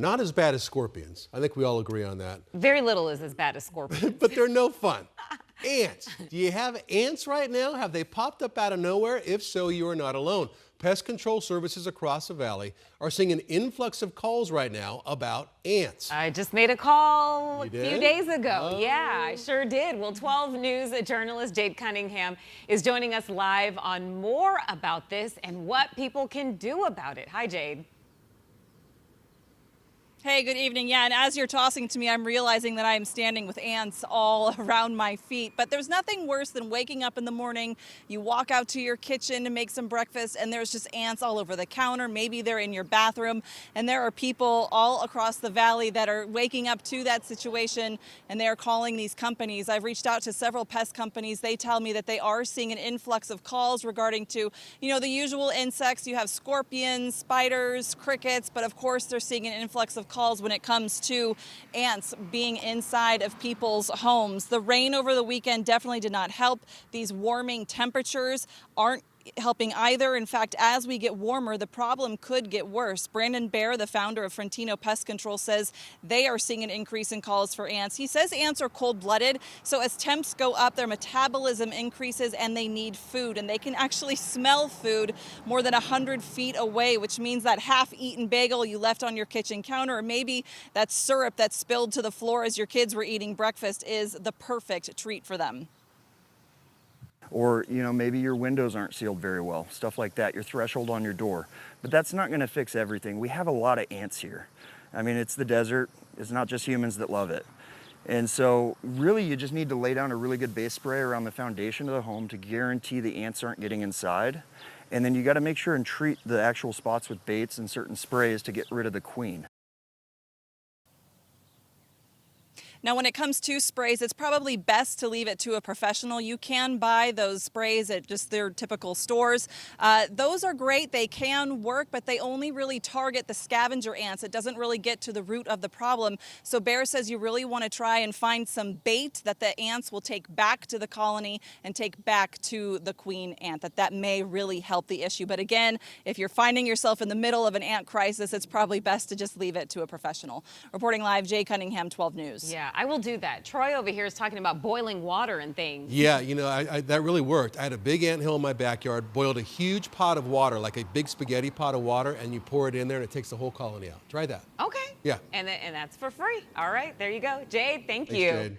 Not as bad as scorpions. I think we all agree on that. Very little is as bad as scorpions. But they're no fun. Ants. Do you have ants right now? Have they popped up out of nowhere? If so, you are not alone. Pest control services across the valley are seeing an influx of calls right now about ants. I just made a call a You few did? days ago. Oh. Yeah, I sure did. Well, 12 News journalist Jade Cunningham is joining us live on more about this and what people can do about it. Hi, Jade. Hey, good evening. Yeah, and as you're tossing to me, I'm realizing that I am standing with ants all around my feet. But there's nothing worse than waking up in the morning, you walk out to your kitchen to make some breakfast, and there's just ants all over the counter. Maybe they're in your bathroom, and there are people all across the valley that are waking up to that situation, and they are calling these companies. I've reached out to several pest companies. They tell me that they are seeing an influx of calls regarding to, the usual insects. You have scorpions, spiders, crickets, but of course they're seeing an influx of calls when it comes to ants being inside of people's homes. The rain over the weekend definitely did not help. These warming temperatures aren't helping either. In fact, as we get warmer, the problem could get worse. Brandon Baer, the founder of Frontino Pest Control, says they are seeing an increase in calls for ants. He says ants are cold-blooded, so as temps go up, their metabolism increases and they need food, and they can actually smell food more than 100 feet away, which means that half-eaten bagel you left on your kitchen counter, or maybe that syrup that spilled to the floor as your kids were eating breakfast, is the perfect treat for them. Or, maybe your windows aren't sealed very well, stuff like that, your threshold on your door. But that's not going to fix everything. We have a lot of ants here. I mean, it's the desert. It's not just humans that love it. And so really you just need to lay down a really good base spray around the foundation of the home to guarantee the ants aren't getting inside. And then you got to make sure and treat the actual spots with baits and certain sprays to get rid of the queen. Now, when it comes to sprays, it's probably best to leave it to a professional. You can buy those sprays at just their typical stores. Those are great. They can work, but they only really target the scavenger ants. It doesn't really get to the root of the problem. So Bear says you really want to try and find some bait that the ants will take back to the colony and take back to the queen ant. That may really help the issue. But again, if you're finding yourself in the middle of an ant crisis, it's probably best to just leave it to a professional. Reporting live, Jay Cunningham, 12 News. Yeah, I will do that. Troy over here is talking about boiling water and things. Yeah, that really worked. I had a big anthill in my backyard, boiled a huge pot of water, like a big spaghetti pot of water, and you pour it in there and it takes the whole colony out. Try that. Okay. Yeah. And that's for free. All right, there you go. Jade, thank Thanks, you. Jade.